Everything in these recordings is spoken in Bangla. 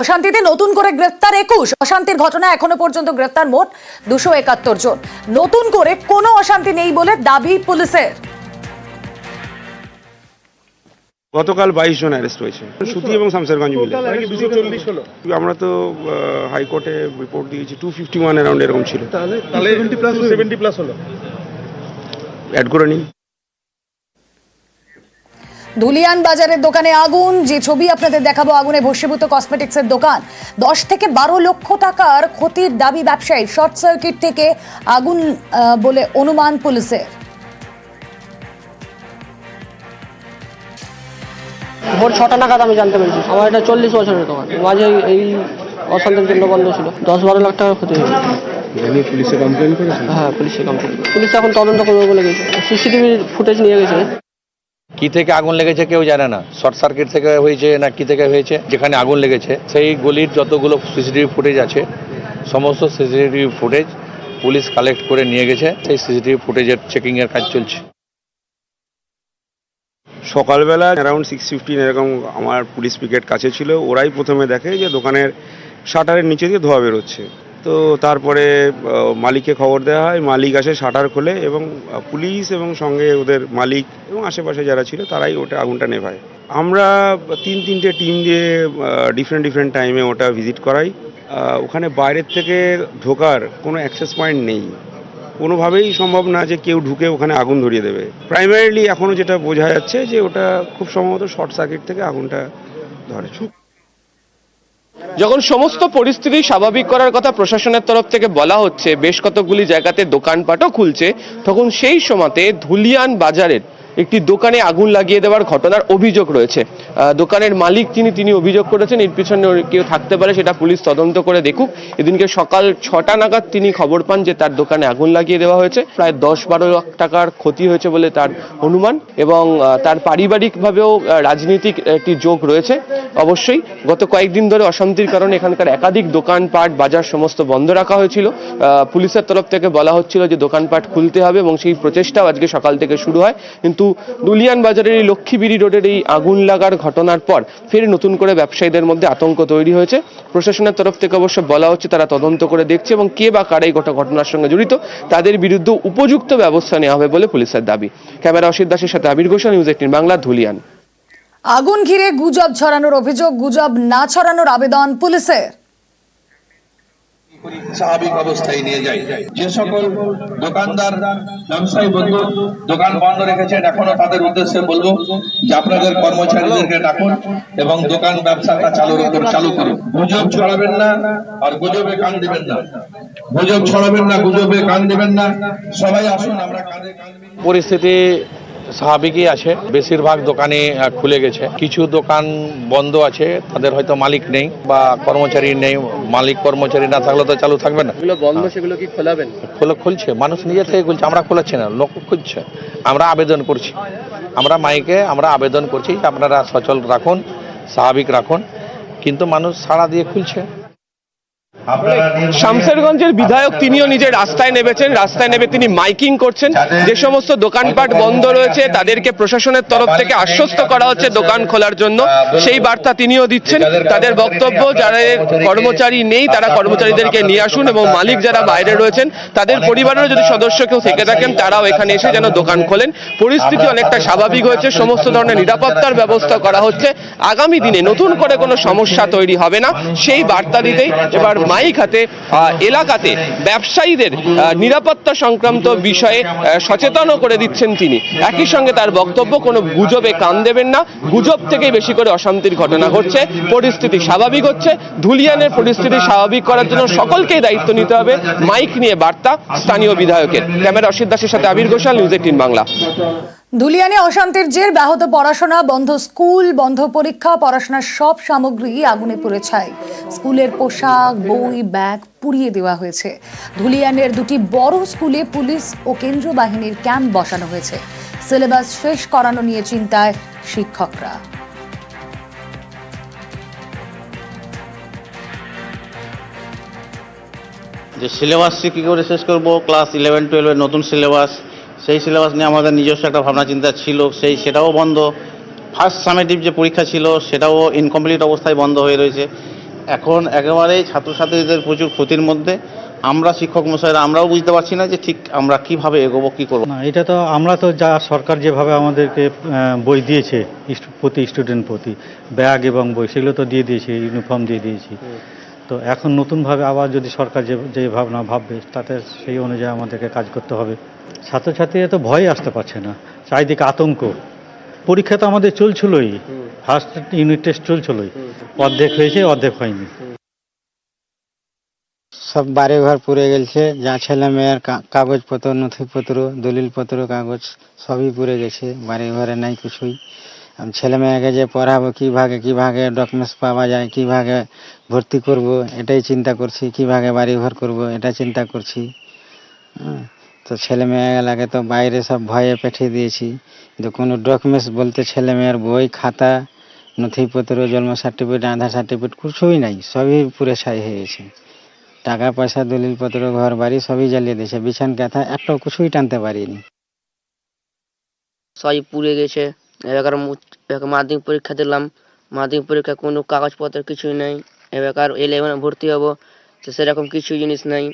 অশান্তিতে নতুন করে গ্রেফতার 21। অশান্তির ঘটনা এখনো পর্যন্ত গ্রেফতার মোট 271 জন। নতুন করে কোনো অশান্তি নেই বলে দাবি পুলিশের। গতকাল 22 জন অ্যারেস্ট হয়েছে সুতি এবং শামসেরগঞ্জ মিলে। আমরা তো হাইকোর্টে রিপোর্ট দিয়েছি 251 অ্যারাউন্ড এরকম ছিল। তাহলে 70 প্লাস হলো। অ্যাড করে নিন। ধুলিয়ান বাজারের দোকানে আগুন, যে ছবি আপনাদের দেখাবো, আগুনে ভস্মীভূত কসমেটিক্সের দোকান। 10 থেকে 12 লক্ষ টাকার ক্ষতির দাবি ব্যবসায়ী। শর্ট সার্কিট থেকে আগুন বলে অনুমান পুলিশের। ভোর 6টা নাগাদ আমি জানতে পেরেছি। আমার এটা 40 বছরের দোকান, মাঝে এই অশান্তির জন্য বন্ধ ছিল। 10-12 লাখ টাকা ক্ষতি হয়েছে। পুলিশে কমপ্লেন করেছে? হ্যাঁ, পুলিশে কমপ্লেন। পুলিশ এখন তদন্ত করবে বলে গেছে। সিসিটিভির ফুটেজ নিয়ে গেছে। কি থেকে আগুন লেগেছে কেউ জানে না, শর্ট সার্কিট থেকে হয়েছে না কি থেকে হয়েছে। যেখানে আগুন লেগেছে সেই গলির যতগুলো সিসিটিভি ফুটেজ আছে, সমস্ত সিসিটিভি ফুটেজ পুলিশ কালেক্ট করে নিয়ে গেছে। সেই সিসিটিভি ফুটেজের চেকিং এর কাজ চলছে। সকালবেলা অ্যারাউন্ড 6:15 এরকম আমার পুলিশ পিকেট কাছে ছিল। ওরাই প্রথমে দেখে যে দোকানের শাটারের নিচে দিয়ে ধোঁয়া বেরোচ্ছে। তো তারপরে মালিককে খবর দেওয়া হয়, মালিক আসে, শাটার খোলে এবং পুলিশ এবং সঙ্গে ওদের মালিক এবং আশেপাশে যারা ছিল তারাই ওটা আগুনটা নেভায়। আমরা 3-3টে টিম দিয়ে ডিফারেন্ট টাইমে ওটা ভিজিট করাই। ওখানে বাইরের থেকে ঢোকার কোনো অ্যাক্সেস পয়েন্ট নেই, কোনোভাবেই সম্ভব না যে কেউ ঢুকে ওখানে আগুন ধরিয়ে দেবে। প্রাইমারিলি এখনও যেটা বোঝা যাচ্ছে যে ওটা খুব সম্ভবত শর্ট সার্কিট থেকে আগুনটা ধরে। যখন সমস্ত পরিস্থিতি স্বাভাবিক করার কথা প্রশাসনের তরফ থেকে বলা হচ্ছে, বেশ কতগুলি জায়গাতে দোকানপাটও খুলছে, তখন সেই সময়তে ধুলিয়ান বাজারের একটি দোকানে আগুন লাগিয়ে দেওয়ার ঘটনার অভিযোগ রয়েছে। দোকানের মালিক তিনি অভিযোগ করেছেন এর পিছনে কেউ থাকতে পারে, সেটা পুলিশ তদন্ত করে দেখুক। এদিনকে সকাল 6টা নাগাদ তিনি খবর পান যে তার দোকানে আগুন লাগিয়ে দেওয়া হয়েছে। প্রায় 10-12 লাখ টাকার ক্ষতি হয়েছে বলে তার অনুমান, এবং তার পারিবারিকভাবেও রাজনীতিক একটি যোগ রয়েছে। অবশ্যই গত কয়েকদিন ধরে অশান্তির কারণে এখানকার একাধিক দোকানপাট বাজার সমস্ত বন্ধ রাখা হয়েছিল। পুলিশের তরফ থেকে বলা হচ্ছিল যে দোকানপাট খুলতে হবে, এবং সেই প্রচেষ্টাও আজকে সকাল থেকে শুরু হয়। কিন্তু ধুলিয়ান বাজারের এই লক্ষ্মীবিড়ি রোডের এই আগুন লাগার ঘটনার পর ফের নতুন করে ব্যবসায়ীদের মধ্যে আতঙ্ক তৈরি হয়েছে। প্রশাসনের তরফ থেকে অবশ্য বলা হচ্ছে তারা তদন্ত করে দেখছে, এবং কে বা কারা এই ঘটনার সঙ্গে জড়িত তাদের বিরুদ্ধে উপযুক্ত ব্যবস্থা নেওয়া হবে বলে পুলিশের দাবি। ক্যামেরা অসিত দাসের সাথে আবির ঘোষ, নিউজ 18 বাংলা, ধুলিয়ান। আগুন ঘিরে গুজব ছড়ানোর অভিযোগ, গুজব না ছড়ানোর আবেদন পুলিশের। স্বাভাবিক অবস্থায় নিয়ে যাই। যে সকল দোকানদার ব্যবসায়ী বন্ধু দোকান বন্ধ রেখেছেন, এখনো তাদের উদ্দেশ্যে বলবো যে আপনাদের কর্মচারীদেরকে ডাকুন এবং দোকান ব্যবসাটা চালু করুন। গুজব ছড়াবেন না, আর গুজবে কান দিবেন না। গুজব ছড়াবেন না, গুজবে কান দিবেন না। সবাই আসুন, আমরা কাঁধে কাঁধ মিলিয়ে। পরিস্থিতি স্বাভাবিকই আছে। বেশিরভাগ দোকানে খুলে গেছে, কিছু দোকান বন্ধ আছে, তাদের হয়তো মালিক নেই বা কর্মচারী নেই। মালিক কর্মচারী না থাকলে তো চালু থাকবে না। বন্ধ, সেগুলো কি খোলাবেন? খুলছে, মানুষ নিজে থেকে খুলছে, আমরা খোলাচ্ছি না, লোক খুলছে। আমরা আবেদন করছি, আমরা মাইকে আবেদন করছি আপনারা সচল রাখুন, স্বাভাবিক রাখুন, কিন্তু মানুষ সাড়া দিয়ে খুলছে। শামসেরগঞ্জের বিধায়ক তিনিও নিজে রাস্তায় নেমেছেন। রাস্তায় নেমে তিনি মাইকিং করছেন। যে সমস্ত দোকানপাট বন্ধ রয়েছে তাদেরকে প্রশাসনের তরফ থেকে আশ্বস্ত করা হচ্ছে দোকান খোলার জন্য, সেই বার্তা তিনিও দিচ্ছেন। তাদের বক্তব্য, যারা কর্মচারী নেই তারা কর্মচারীদেরকে নিয়ে আসুন, এবং মালিক যারা বাইরে রয়েছেন তাদের পরিবারেরও যদি সদস্য কেউ থেকে থাকেন তারাও এখানে এসে যেন দোকান খোলেন। পরিস্থিতি অনেকটা স্বাভাবিক হয়েছে, সমস্ত ধরনের নিরাপত্তার ব্যবস্থা করা হচ্ছে। আগামী দিনে নতুন করে কোনো সমস্যা তৈরি হবে না, সেই বার্তা দিতেই এবার মাইক হাতে এলাকাতে ব্যবসায়ীদের নিরাপত্তা সংক্রান্ত বিষয়ে সচেতনও করে দিচ্ছেন তিনি। একই সঙ্গে তার বক্তব্য, কোনো গুজবে কান দেবেন না, গুজব থেকে বেশি করে অশান্তির ঘটনা ঘটছে। পরিস্থিতি স্বাভাবিক হচ্ছে, ধুলিয়ানের পরিস্থিতি স্বাভাবিক করার জন্য সকলকেই দায়িত্ব নিতে হবে। মাইক নিয়ে বার্তা স্থানীয় বিধায়কের। ক্যামেরা অসিত দাসের সাথে আবির ঘোষ, নিউজ 18 বাংলা। ধুলিয়ানে অশান্তির জের, ব্যাহত পড়াশোনা, বন্ধ স্কুল, বন্ধ পরীক্ষা, পড়াশোনার সব সামগ্রী আগুনে পুড়ে ছাই। স্কুলের পোশাক, বই, ব্যাগ পুড়িয়ে দেওয়া হয়েছে। ধুলিয়ানের দুটি বড় স্কুলে পুলিশ ও কেন্দ্রীয় বাহিনীর ক্যাম্প বসানো হয়েছে। সিলেবাস শেষ করানো নিয়ে চিন্তায় শিক্ষকরা। যে সিলেবাসটি কী করে শেষ করব, ক্লাস 11-12 নতুন সিলেবাস, সেই সিলেবাস নিয়ে আমাদের নিজস্ব একটা ভাবনা চিন্তা ছিল, সেটাও বন্ধ। ফার্স্ট সামেটিভ যে পরীক্ষা ছিল সেটাও ইনকমপ্লিট অবস্থায় বন্ধ হয়ে রয়েছে। এখন একেবারেই ছাত্রছাত্রীদের প্রচুর ক্ষতির মধ্যে। আমরা শিক্ষক মশাইরা আমরাও বুঝতে পারছি না যে ঠিক আমরা কিভাবে এগোবো, কি করবো। না, এটা তো আমরা তো যা সরকার যেভাবে আমাদেরকে বই দিয়েছে প্রতি স্টুডেন্ট প্রতি ব্যাগ এবং বই, সেগুলো তো দিয়ে দিয়েছে, ইউনিফর্ম দিয়ে দিয়েছি। তো এখন নতুনভাবে আবার যদি সরকার যে ভাবনা ভাববে, তাতে সেই অনুযায়ী আমাদেরকে কাজ করতে হবে। ছাত্রছাত্রীরা তো ভয়ে আসতে পারছে না, চারিদিকে আতঙ্ক। পরীক্ষা তো আমাদের চলছিলই, ফার্স্ট ইউনিট টেস্ট চলছিলই, অর্ধেক হয়েছে অর্ধেক হয়নি। সব বাড়ি ঘর পুড়ে গেছে, যা ছেলে মেয়ের কাগজপত্র, নথিপত্র, দলিলপত্র, কাগজ সবই পুড়ে গেছে। বাড়ি ঘরে নাই কিছুই। আমি ছেলে মেয়েকে যে পড়াবো, কিভাবে ডকুমেন্টস পাওয়া যায়, কিভাবে ভর্তি করব, এটাই চিন্তা করছি। কিভাবে বাড়ি ঘর করব, এটা চিন্তা করছি। তো ছেলে মেয়েগুলাকে তো বাইরে সব ভয়ে পাঠিয়ে দিয়েছি। কিন্তু কোনো ডকুমেন্টস বলতে ছেলে মেয়ের বই, খাতা, নথিপত্র, জন্ম সার্টিফিকেট, আধার সার্টিফিকেট কিছুই নাই, সবই পুরে ছাই হয়ে গেছে। টাকা পয়সা, দলিলপত্র, ঘর বাড়ি সবই জ্বালিয়ে দিয়েছে। বিছান কাঁথা একটাও কিছুই টানতে পারিনি। সবই পুড়ে গেছে। এবার মাধ্যমিক পরীক্ষা দিলাম, মাধ্যমিক পরীক্ষা কোনো কাগজপত্র কিছুই নেই। এবার 11 ভর্তি হব, তো সেরকম কিছু জিনিস নেই।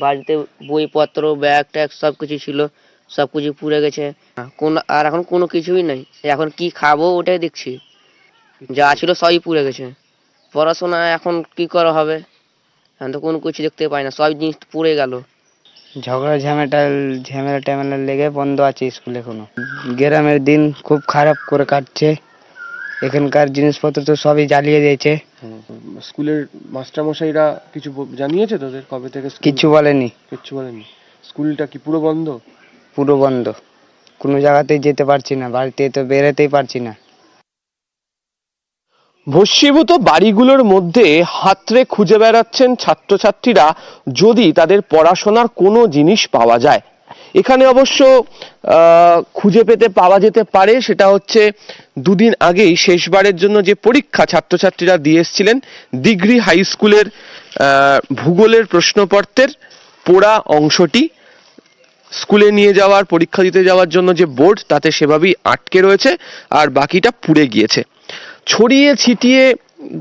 বাড়িতে বইপত্র, ব্যাগ ট্যাগ সব কিছু ছিল, সব কিছু পুড়ে গেছে। আর এখন কোনো কিছুই নেই। এখন কি খাবো ওটাই দেখছি, যা ছিল সবই পুড়ে গেছে। পড়াশোনা এখন কি করা হবে, এখন তো কোনো কিছু দেখতে পাই না, সব জিনিস পুড়ে গেল। ঝগড়া ঝামেলা লেগে বন্ধ আছে স্কুল এখনো। গ্রামের দিন খুব খারাপ করে কাটছে। এখানকার জিনিসপত্র তো সবই জ্বালিয়ে দিয়েছে। স্কুলের মাস্টারমশাইরা কিছু জানিয়েছে তোদের কবে থেকে? কিচ্ছু বলেনি। কিচ্ছু বলেনি। স্কুলটা কি পুরো বন্ধ? পুরো বন্ধ, কোনো জায়গাতেই যেতে পারছি না, বাড়িতে তো বেরোতেই পারছি না। ভস্মীভূত বাড়িগুলোর মধ্যে হাতড়ে খুঁজে বেড়াচ্ছেন ছাত্রছাত্রীরা, যদি তাদের পড়াশোনার কোনো জিনিস পাওয়া যায়। এখানে অবশ্য খুঁজে পেতে পাওয়া যেতে পারে, সেটা হচ্ছে দুদিন আগেই শেষবারের জন্য যে পরীক্ষা ছাত্রছাত্রীরা দিয়ে এসেছিলেন, দিঘরি হাই স্কুলের ভূগোলের প্রশ্নপত্রের পোড়া অংশটি স্কুলে নিয়ে যাওয়ার, পরীক্ষা দিতে যাওয়ার জন্য যে বোর্ড, তাতে সেভাবেই আটকে রয়েছে, আর বাকিটা পুড়ে গিয়েছে। ছড়িয়ে ছিটিয়ে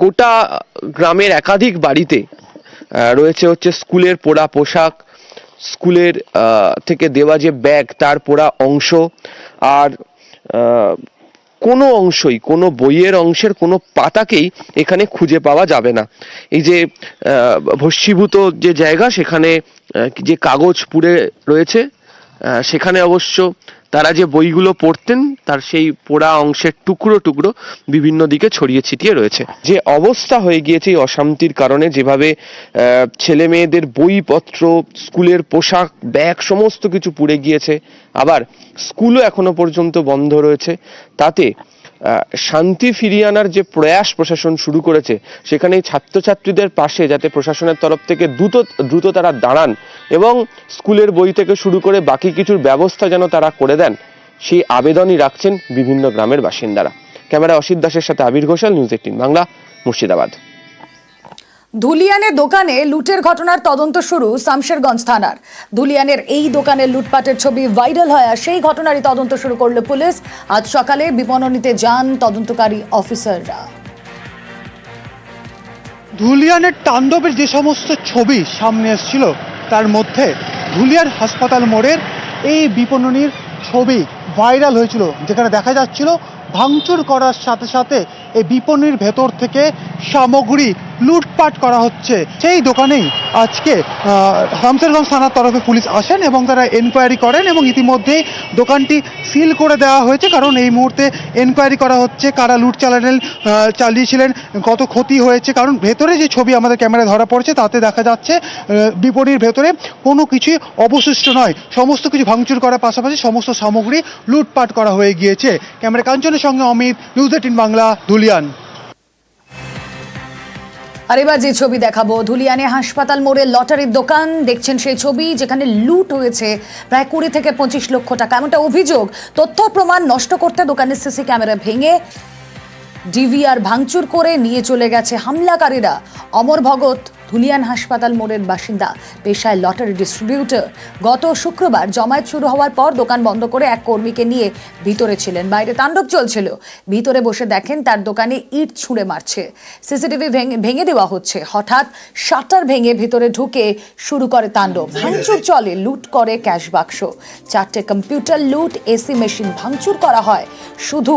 গোটা গ্রামের একাধিক বাড়িতে রয়েছে হচ্ছে স্কুলের পোড়া পোশাক, স্কুলের থেকে দেওয়া যে ব্যাগ তার পোড়া অংশ, আর কোনো অংশই, কোনো বইয়ের অংশের কোনো পাতাকেই এখানে খুঁজে পাওয়া যাবে না। এই যে ভস্মীভূত যে জায়গা, সেখানে যে কাগজ পুড়ে রয়েছে, সেখানে অবশ্য তারা যে বইগুলো পড়তেন তার সেই পোড়া অংশের টুকরো টুকরো বিভিন্ন দিকে ছড়িয়ে ছিটিয়ে রয়েছে। যে অবস্থা হয়ে গিয়েছে এই অশান্তির কারণে, যেভাবে ছেলে মেয়েদের বইপত্র, স্কুলের পোশাক, ব্যাগ সমস্ত কিছু পুড়ে গিয়েছে, আবার স্কুলও এখনো পর্যন্ত বন্ধ রয়েছে, তাতে শান্তি ফিরিয়ে আনার যে প্রয়াস প্রশাসন শুরু করেছে, সেখানে ছাত্রছাত্রীদের পাশে যাতে প্রশাসনের তরফ থেকে দ্রুত তারা দাঁড়ান এবং স্কুলের বই থেকে শুরু করে বাকি কিছুর ব্যবস্থা যেন তারা করে দেন, সেই আবেদনই রাখছেন বিভিন্ন গ্রামের বাসিন্দারা। ক্যামেরায় অসিত দাসের সাথে আবির ঘোষাল, নিউজ 18 বাংলা, মুর্শিদাবাদ। ধুলিয়ানের দোকানে লুটের ঘটনার তদন্ত শুরু শামশেরগঞ্জ থানার। ধুলিয়ানের এই দোকানের লুটপাটের ছবি ভাইরাল হয়, আর সেই ঘটনারই তদন্ত শুরু করলো পুলিশ। আজ সকালে বিপণনীতে যান তদন্তকারী অফিসাররা। ধুলিয়ানের তাণ্ডবের যে সমস্ত ছবি সামনে এসেছিল, তার মধ্যে ধুলিয়ান হাসপাতাল মোড়ের এই বিপণনীর ছবি ভাইরাল হয়েছিল, যেখানে দেখা যাচ্ছিল ভাঙচুর করার সাথে সাথে এই বিপণীর ভেতর থেকে সামগ্রী লুটপাট করা হচ্ছে। সেই দোকানেই আজকে শামশেরগঞ্জ থানার তরফে পুলিশ আসেন এবং তারা এনকোয়ারি করেন, এবং ইতিমধ্যেই দোকানটি সিল করে দেওয়া হয়েছে, কারণ এই মুহূর্তে এনকোয়ারি করা হচ্ছে কারা লুট চালিয়েছিলেন, কত ক্ষতি হয়েছে। কারণ ভেতরে যে ছবি আমাদের ক্যামেরায় ধরা পড়ছে, তাতে দেখা যাচ্ছে বিপণীর ভেতরে কোনো কিছুই অবশিষ্ট নয়, সমস্ত কিছু ভাঙচুর করার পাশাপাশি সমস্ত সামগ্রী লুটপাট করা হয়ে গিয়েছে। ক্যামেরা কাঞ্চনের সঙ্গে অমিত, নিউজ 18 বাংলা, ধুলিয়ান। আর এবার যে ছবি দেখাবো, ধুলিয়ানে হাসপাতাল মোড়ে লটারির দোকান দেখছেন সেই ছবি, যেখানে লুট হয়েছে প্রায় 20 থেকে 25 লক্ষ টাকা, এমনটা অভিযোগ। তথ্য প্রমাণ নষ্ট করতে দোকানের সিসি ক্যামেরা ভেঙে ডিভিআর ভাঙচুর করে নিয়ে চলে গেছে হামলাকারীরা। অমর ভগত ধুলিয়ান হাসপাতাল মোড়ের বাসিন্দা, পেশায় লটারি ডিস্ট্রিবিউটর। গত শুক্রবার জমায়েত শুরু হওয়ার পর দোকান বন্ধ করে এক কর্মীকে নিয়ে ভিতরে ছিলেন। বাইরে তাণ্ডব চলছিল। ভিতরে বসে দেখেন তার দোকানে ইট ছুঁড়ে মারছে, সিসিটিভি ভেঙে দেওয়া হচ্ছে। হঠাৎ শাটার ভেঙে ভিতরে ঢুকে শুরু করে তাণ্ডব। ভাঙচুর চলে, লুট করে ক্যাশ বাক্স, 4টে কম্পিউটার লুট, এসি মেশিন ভাঙচুর করা হয়। শুধু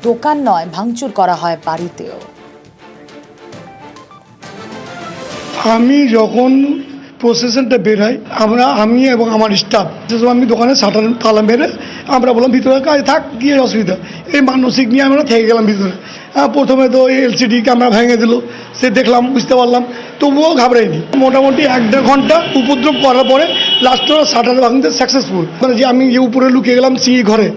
দোকান নয়, ভাঙচুর করা হয় বাড়িতেও। আমি যখন প্রসেশনটা বেরোয় আমি এবং আমার স্টাফ, যে সময় আমি দোকানে শাটার তালা মেরে আমরা বললাম ভিতরে কাজ থাক, গিয়ে অসুবিধা, এই মানসিক নিয়ে আমরা থেকে গেলাম ভিতরে। প্রথমে তো এলসিডি ক্যামেরা ভেঙে দিল, সে দেখলাম, বুঝতে পারলাম, তবুও ঘাবড়াইনি। মোটামুটি 1-1.5 ঘন্টা উপদ্রব করার পরে লাস্টে শাটার ভাঙতে সাকসেসফুল। মানে যে আমি যে উপরে লুকিয়ে গেলাম সেই ঘরে,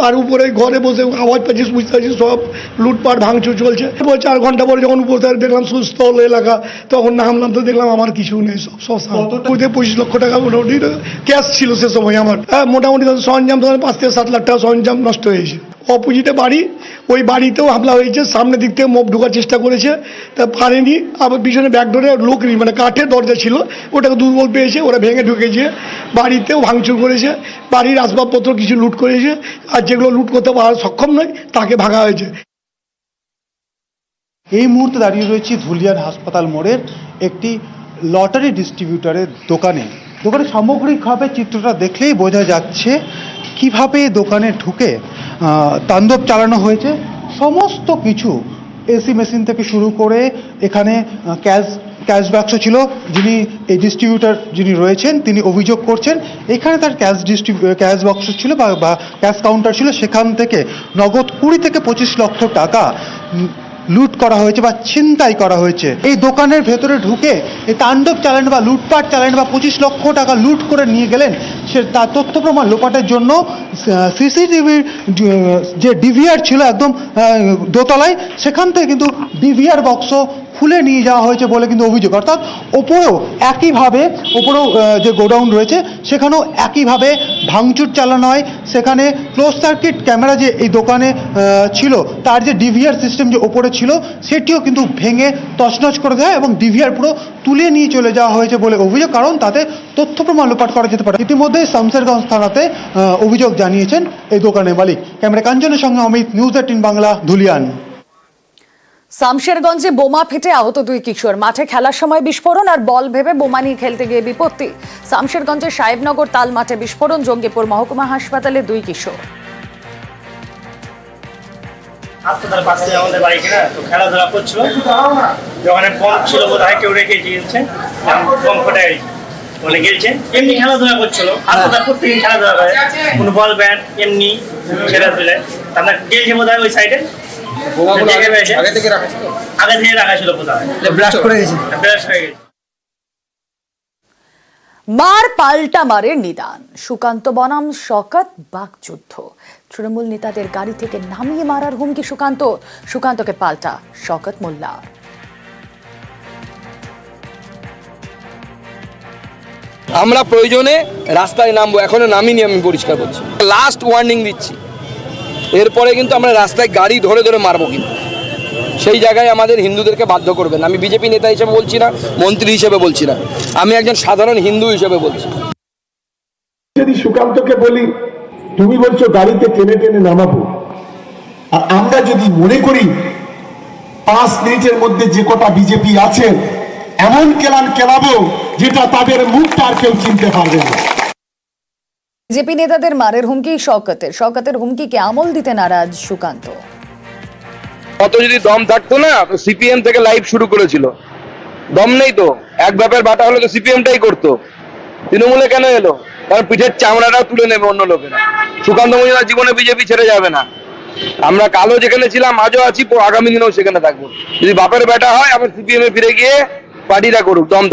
আর উপরে ঘরে বসে আওয়াজ পাচ্ছিস, বুঝতে পারছিস, সব লুটপাট ভাঙচুর চলছে। 4 ঘন্টা পরে যখন উপর থেকে দেখলাম সুস্থ হলো এলাকা, তখন নামলাম, তো দেখলাম আমার কিছু নেই, সব 25 লক্ষ টাকা মোটামুটি ক্যাশ ছিল সে সময় আমার। মোটামুটি সরঞ্জাম 5 থেকে 7 লাখ টাকা সরঞ্জাম নষ্ট হয়েছে। অপোজিটে বাড়ি, ওই বাড়িতেও হামলা হয়েছে। সামনের দিক থেকে মব ঢোকার চেষ্টা করেছে, তা পারেনি। আবার পিছনে ব্যাকডোরে লোক মানে কাঠের দরজা ছিল, ওটাকে দুর্বল পেয়েছে, ওরা ভেঙে ঢুকেছে। বাড়িতেও ভাঙচুর করেছে, বাড়ির আসবাবপত্র কিছু লুট করেছে, আর যেগুলো লুট করতে পারার সক্ষম নয় তাকে ভাঙা হয়েছে। এই মুহূর্তে দাঁড়িয়ে রয়েছি ধুলিয়ান হাসপাতাল মোড়ের একটি লটারি ডিস্ট্রিবিউটরের দোকানে। দোকানে সামগ্রিকভাবে চিত্রটা দেখলেই বোঝা যাচ্ছে কিভাবে দোকানে ঢুকে তাণ্ডব চালানো হয়েছে। সমস্ত কিছু, এসি মেশিন থেকে শুরু করে এখানে ক্যাশ বাক্স ছিল। যিনি এই ডিস্ট্রিবিউটর যিনি রয়েছেন তিনি অভিযোগ করছেন এখানে তার ক্যাশ বাক্স ছিল বা ক্যাশ কাউন্টার ছিল, সেখান থেকে নগদ 20 থেকে 25 লক্ষ টাকা লুট করা হয়েছে বা ছিনতাই করা হয়েছে। এই দোকানের ভেতরে ঢুকে এই তাণ্ডব চালান বা লুটপাট চালান বা 25 লক্ষ টাকা লুট করে নিয়ে গেলেন, সে তার তথ্য প্রমাণ লোপাটের জন্য সিসিটিভির যে ডিভিআর ছিল একদম দোতলায়, সেখান থেকে কিন্তু ডিভিআর বক্স খুলে নিয়ে যাওয়া হয়েছে বলে কিন্তু অভিযোগ। অর্থাৎ ওপরেও একইভাবে, ওপরেও যে গোডাউন রয়েছে সেখানেও একইভাবে ভাঙচুর চালানো হয়। সেখানে ক্লোজ সার্কিট ক্যামেরা যে এই দোকানে ছিল, তার যে ডিভিআর সিস্টেম যে ওপরে ছিল সেটিও কিন্তু ভেঙে তছনছ করে দেয় এবং ডিভিআর পুরো তুলে নিয়ে চলে যাওয়া হয়েছে বলে অভিযোগ, কারণ তাতে তথ্য প্রমাণ লোপাট করা যেতে পারে। ইতিমধ্যেই শামশেরগঞ্জ থানাতে অভিযোগ জানিয়েছেন এই দোকানের মালিক। ক্যামেরা কাঞ্চনের সঙ্গে অমিত, নিউজ 18 বাংলা, ধুলিয়ান। শামশেরগঞ্জে বোমা ফেটে আহত 2 কিশোর। মাঠে খেলার সময় বিস্ফোরণ আর বল ভেবে বোমা নিয়ে খেলতে গিয়ে বিপত্তি। শামশেরগঞ্জের সাহেবনগর তাল মাঠে বিস্ফোরণ, জঙ্গিপুর মহকুমা হাসপাতালে 2 কিশোর। হাসপাতাল পাশে আমাদের বাড়িতে না, তো খেলাধুলা করছিল, ওখানে বম ছিল বোধহয়, কেউ রেখে গিয়েছে, বম ফোটাই বলে গেছে। এমনি খেলাধুলা করছিল, হাসপাতাল প্রত্যেকদিন খেলাধুলা করে, কোনো বল ব্যাট এমনি ছেড়ে দিলে আপনার গেছে বোধহয় ওই সাইডে আগে থেকে রাখা ছিল, বোধহয় ব্লাস্ট হয়ে গেছে। মার পাল্টা মারের নিদান, সুকান্ত বনাম শওকত বাকযুদ্ধ। তৃণমূল নেতাদের গাড়ি থেকে নামিয়ে মারার হুমকি সুকান্তকে পাল্টা শওকত মোল্লা। আমরা প্রয়োজনে রাস্তায় নামবো, এখনো নামিনি, আমি পরিষ্কার করছি, লাস্ট ওয়ার্নিং দিচ্ছি। এরপরে কিন্তু আমরা রাস্তায় গাড়ি ধরে ধরে মারবো, কিন্তু সেই জায়গায় আমাদের হিন্দুদেরকে বাধ্য করবেন। আমি বিজেপি নেতা হিসেবে বলছি না, মন্ত্রী হিসেবে বলছি না, আমি একজন সাধারণ হিন্দু হিসেবে বলছি। যদি সুকান্তকে বলি তুমি বলছো গাড়িতে টেনে টেনে নামাবো, আর আমরা যদি মনে করি 5 মিনিটের মধ্যে যে কটা বিজেপি আছে এমন কেলাবো যেটা তাদের মুখটা আর কেউ চিনতে পারবে না। বিজেপি নেতাদের মারের হুমকি শওকতের হুমকিকে আমল দিতে নারাজ সুকান্ত। কত যদি দম থাকতো না, তো সিপিএম থেকে লাইভ শুরু করেছিল। দম নেই তো, এক ব্যাপার বাটা হলে তো সিপিএমটাই করতো, তৃণমূলে কেন এলো? কারণ পিঠের চামড়াটাও তুলে নেবে অন্য লোকেরা। সুকান্ত মজুমদার জীবনে বিজেপি ছেড়ে যাবে না। আমরা কালো যেখানে ছিলাম আজও আছি, আগামী দিনেও সেখানে থাকবো। যদি বাপের বেটা হয় আবার সিপিএম এ ফিরে গিয়ে পার্টিটা করুক, দম